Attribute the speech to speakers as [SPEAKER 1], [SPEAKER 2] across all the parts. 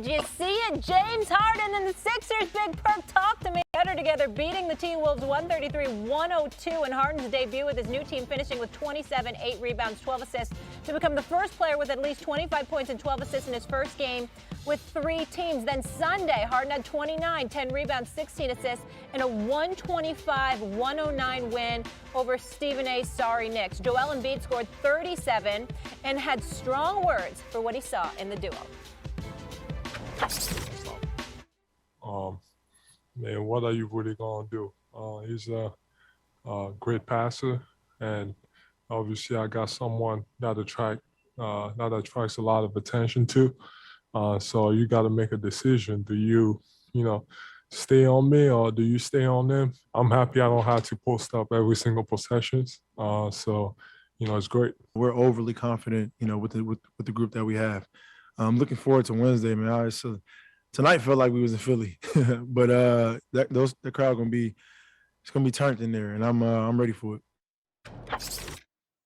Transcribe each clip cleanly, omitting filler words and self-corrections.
[SPEAKER 1] did you see it? James Harden and the Sixers. Big Perk, talk to me. Better together, beating the T-Wolves 133-102 in Harden's debut with his new team finishing with 27, 8 rebounds, 12 assists to become the first player with at least 25 points and 12 assists in his first game with 3 teams. Then Sunday, Harden had 29, 10 rebounds, 16 assists in a 125-109 win over Stephen A's sorry Knicks. Joel Embiid scored 37 and had strong words for what he saw in the duo.
[SPEAKER 2] Man, what are you really gonna do? He's a great passer, and obviously I got someone that attracts a lot of attention to. So you got to make a decision. Do you stay on me or do you stay on them? I'm happy I don't have to post up every single possessions. So it's great.
[SPEAKER 3] We're overly confident, with the group that we have. I'm looking forward to Wednesday, man. Tonight felt like we was in Philly, but the crowd gonna be turned in there, and I'm ready for it.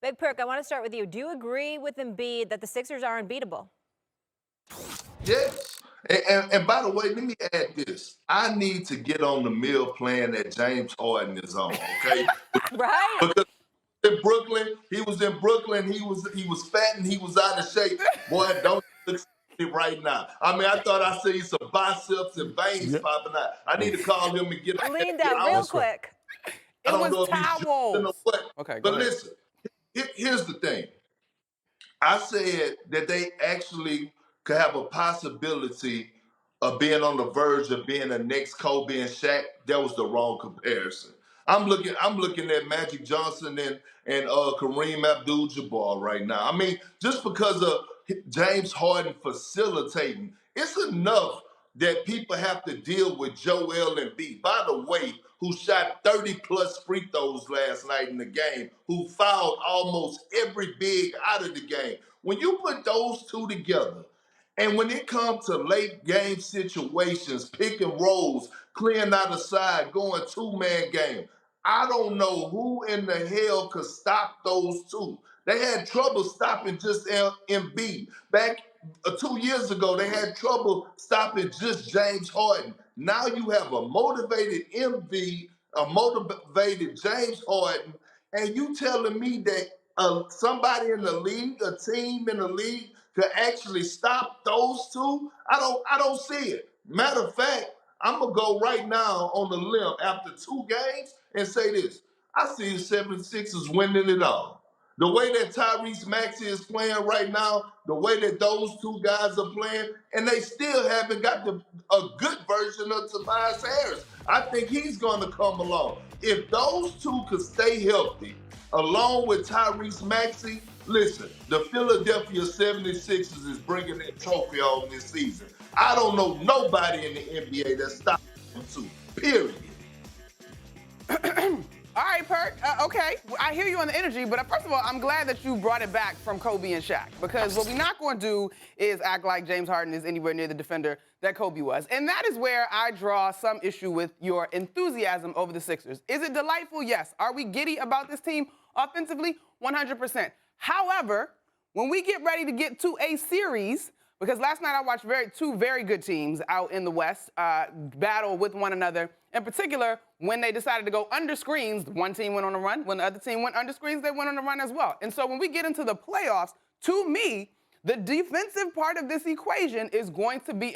[SPEAKER 1] Big Perk, I want to start with you. Do you agree with Embiid that the Sixers are unbeatable?
[SPEAKER 4] Yes. And by the way, let me add this. I need to get on the meal plan that James Harden is on, okay?
[SPEAKER 1] Right.
[SPEAKER 4] Because in Brooklyn, he was fat and he was out of shape. Boy, don't look right now. I mean, I thought I seen some biceps and veins popping out. I need to call him and get
[SPEAKER 1] Lean down real quick.
[SPEAKER 4] I don't know if he's
[SPEAKER 5] towels.
[SPEAKER 4] or what.
[SPEAKER 5] Okay,
[SPEAKER 4] but
[SPEAKER 5] ahead.
[SPEAKER 4] listen, here's the thing. I said that they actually could have a possibility of being on the verge of being the next Kobe and Shaq. That was the wrong comparison. I'm looking at Magic Johnson and Kareem Abdul-Jabbar right now. I mean, just because of James Harden facilitating, it's enough that people have to deal with Joel Embiid, by the way, who shot 30-plus free throws last night in the game, who fouled almost every big out of the game. When you put those two together, and when it comes to late game situations, pick and rolls, clearing out the side, going two-man game, I don't know who in the hell could stop those two. They had trouble stopping just Embiid. Back 2 years ago, they had trouble stopping just James Harden. Now you have a motivated Embiid, a motivated James Harden, and you telling me that somebody in the league, a team in the league, could actually stop those two? I don't see it. Matter of fact, I'm gonna go right now on the limb after 2 games and say this. I see the 76ers winning it all. The way that Tyrese Maxey is playing right now, the way that those two guys are playing, and they still haven't got a good version of Tobias Harris. I think he's going to come along. If those two could stay healthy, along with Tyrese Maxey, listen, the Philadelphia 76ers is bringing that trophy home this season. I don't know nobody in the NBA that stopped them two, period.
[SPEAKER 5] All right, Perk. Okay, I hear you on the energy, but first of all, I'm glad that you brought it back from Kobe and Shaq, because what we're not going to do is act like James Harden is anywhere near the defender that Kobe was. And that is where I draw some issue with your enthusiasm over the Sixers. Is it delightful? Yes. Are we giddy about this team offensively? 100%. However, when we get ready to get to a series, because last night I watched two very good teams out in the West battle with one another. In particular, when they decided to go under screens, one team went on a run. When the other team went under screens, they went on a run as well. And so when we get into the playoffs, to me, the defensive part of this equation is going to be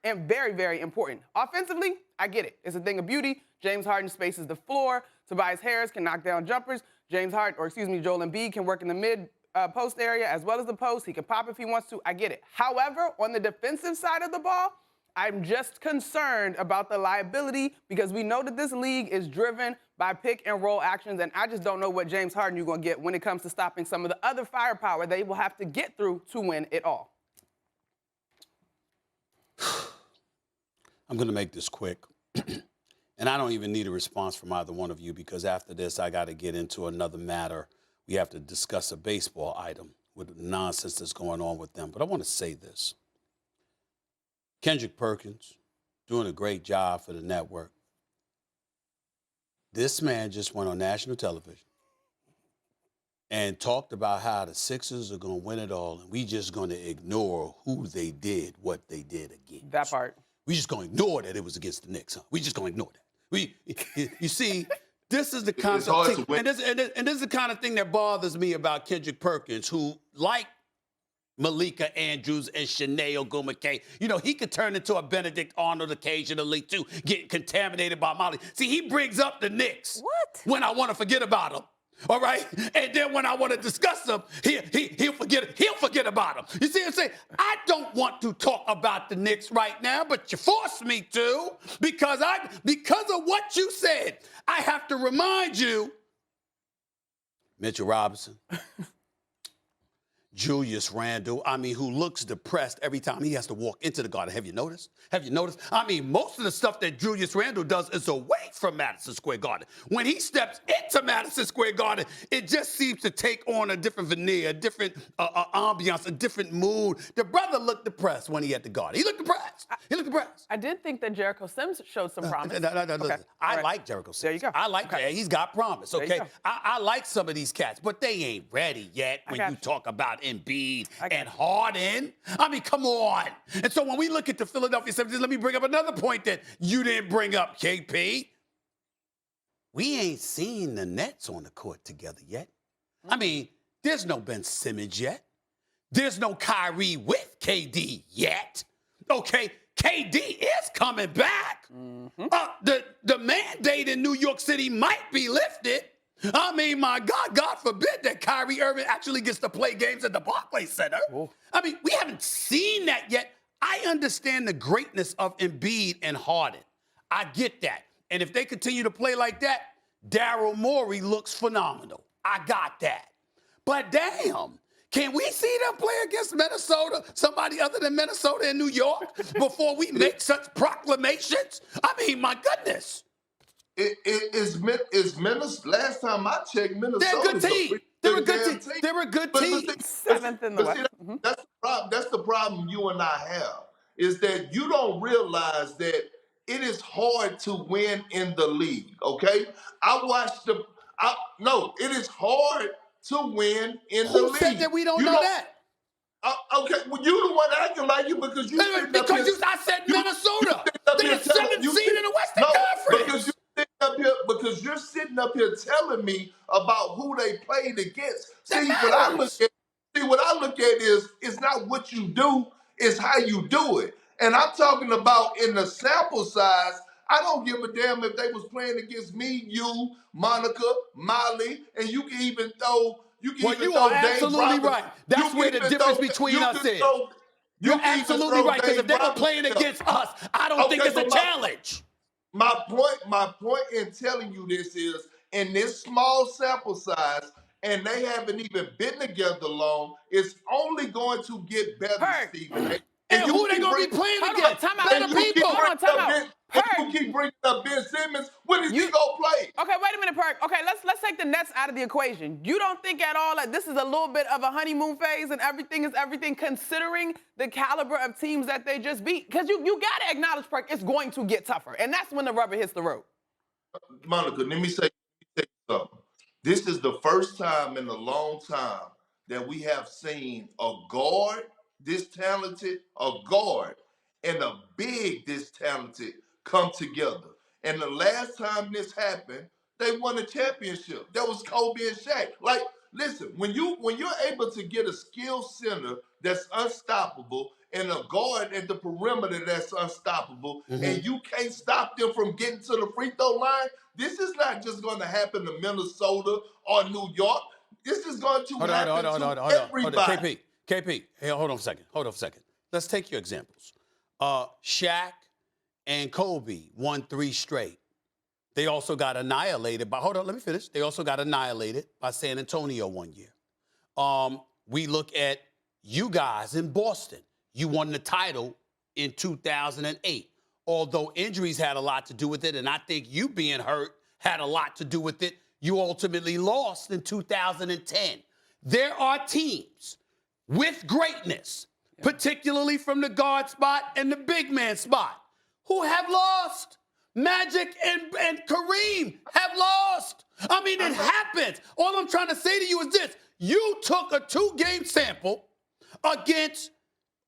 [SPEAKER 5] very, very important. Offensively, I get it. It's a thing of beauty. James Harden spaces the floor. Tobias Harris can knock down jumpers. Joel Embiid can work in the mid post area as well as the post. He can pop if he wants to. I get it. However, on the defensive side of the ball, I'm just concerned about the liability, because we know that this league is driven by pick and roll actions, and I just don't know what James Harden you're going to get when it comes to stopping some of the other firepower they will have to get through to win it all.
[SPEAKER 6] I'm going to make this quick. And I don't even need a response from either one of you, because after this, I got to get into another matter. We have to discuss a baseball item with the nonsense that's going on with them. But I want to say this. Kendrick Perkins, doing a great job for the network. This man just went on national television and talked about how the Sixers are going to win it all, and we just going to ignore who they did, what they did against.
[SPEAKER 5] That part.
[SPEAKER 6] We just going to ignore that it was against the Knicks, huh? We just going to ignore that. You see, this is the kind
[SPEAKER 4] It's hard to
[SPEAKER 6] of
[SPEAKER 4] win.
[SPEAKER 6] and this is the kind of thing that bothers me about Kendrick Perkins, who, like Malika Andrews and Shanae Ogumake, you know, he could turn into a Benedict Arnold occasionally too, getting contaminated by Molly. See, he brings up the Knicks when I want to forget about them. All right, and then when I want to discuss them, he'll forget about them. You see what I'm saying? I don't want to talk about the Knicks right now, but you forced me to because of what you said. I have to remind you, Mitchell Robinson, Julius Randle, who looks depressed every time he has to walk into the Garden. Have you noticed? Most of the stuff that Julius Randle does is away from Madison Square Garden. When he steps into Madison Square Garden, it just seems to take on a different veneer, a different ambiance, a different mood. The brother looked depressed when he at the Garden. He looked depressed.
[SPEAKER 5] I did think that Jericho Sims showed some promise.
[SPEAKER 6] Okay. I like Jericho Sims.
[SPEAKER 5] There you go.
[SPEAKER 6] I like that. He's got promise, okay? I like some of these cats, but they ain't ready yet when you talk about Embiid and Harden. Come on. And so when we look at the Philadelphia 76ers, let me bring up another point that you didn't bring up, KP. We ain't seen the Nets on the court together yet. There's no Ben Simmons yet. There's no Kyrie with KD yet. Okay, KD is coming back. The mandate in New York City might be lifted. My God forbid that Kyrie Irving actually gets to play games at the Barclays Center. We haven't seen that yet. I understand the greatness of Embiid and Harden. I get that. And if they continue to play like that, Daryl Morey looks phenomenal. I got that. But damn, can we see them play against Minnesota, somebody other than Minnesota and New York, before we make such proclamations? My goodness.
[SPEAKER 4] Is Minnesota? Last time I checked, Minnesota.
[SPEAKER 6] They're a good team. They're a good team.
[SPEAKER 5] Seventh in the West.
[SPEAKER 4] That's the problem. That's the problem you and I have, is that you don't realize that it is hard to win in the league. Okay, it is hard to win in the league.
[SPEAKER 6] Who said that we don't know that?
[SPEAKER 4] Okay, well, you the one acting like you because you.
[SPEAKER 6] I said Minnesota. They're the seventh seed in the Western Conference.
[SPEAKER 4] Because you're sitting up here telling me about who they played against. See, what I look at is it's not what you do, it's how you do it. And I'm talking about in the sample size. I don't give a damn if they was playing against me, you, Monica, Molly, and you can even throw. You are
[SPEAKER 6] absolutely right. That's where the difference between us is. You're absolutely right, because if they were playing against us, I don't think it's a challenge.
[SPEAKER 4] My point in telling you this is, in this small sample size, and they haven't even been together long, it's only going to get better, Stephen.
[SPEAKER 6] And who they going to be playing against? Better people.
[SPEAKER 4] You keep bringing up Ben Simmons. When is he going to play?
[SPEAKER 5] Okay, wait a minute, Perk. Okay, let's take the Nets out of the equation. You don't think at all that this is a little bit of a honeymoon phase and everything is everything, considering the caliber of teams that they just beat? Because you got to acknowledge, Perk, it's going to get tougher. And that's when the rubber hits the road.
[SPEAKER 4] Monica, let me say something. This is the first time in a long time that we have seen a guard this talented, a guard, and a big this talented come together. And the last time this happened, they won a championship. That was Kobe and Shaq. Like, listen, when you're able to get a skill center that's unstoppable and a guard at the perimeter that's unstoppable, and you can't stop them from getting to the free throw line, this is not just going to happen to Minnesota or New York. This is going to happen to everybody.
[SPEAKER 6] KP, hey, hold on a second. Let's take your examples. Shaq and Kobe won 3 straight. They also got annihilated by, let me finish. They also got annihilated by San Antonio one year. We look at you guys in Boston. You won the title in 2008. Although injuries had a lot to do with it, and I think you being hurt had a lot to do with it, you ultimately lost in 2010. There are teams with greatness, particularly from the guard spot and the big man spot, who have lost. Magic and Kareem have lost. I mean, it happens. All I'm trying to say to you is this. You took a 2-game sample against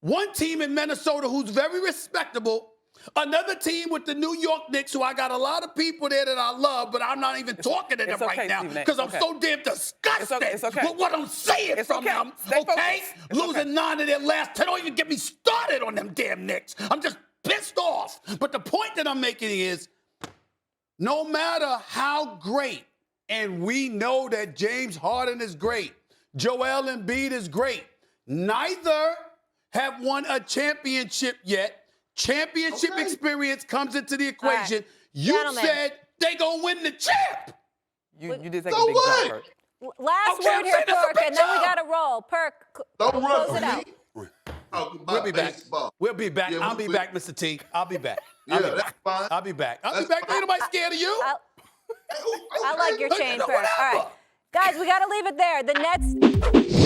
[SPEAKER 6] one team in Minnesota who's very respectable, another team with the New York Knicks, who I got a lot of people there that I love, but I'm not even talking to them right now because I'm so damn disgusted with what I'm saying from them, okay? Losing 9 of their last 10. Don't even get me started on them damn Knicks. I'm just pissed off. But the point that I'm making is, no matter how great, and we know that James Harden is great, Joel Embiid is great, neither have won a championship yet. Championship experience comes into the equation. Right. You said they gonna win the champ.
[SPEAKER 5] You did take a big jump, Perk.
[SPEAKER 1] Last word here, Perk, and then we got to roll. Perk,
[SPEAKER 4] don't run
[SPEAKER 1] close it out.
[SPEAKER 6] We'll be back. We'll be back. Yeah, I'll be back, Mr. T. I'll be back.
[SPEAKER 4] That's fine.
[SPEAKER 6] I'll be back. Ain't nobody scared of you.
[SPEAKER 1] I like your change, Perk. All right. Guys, we got to leave it there. The Nets.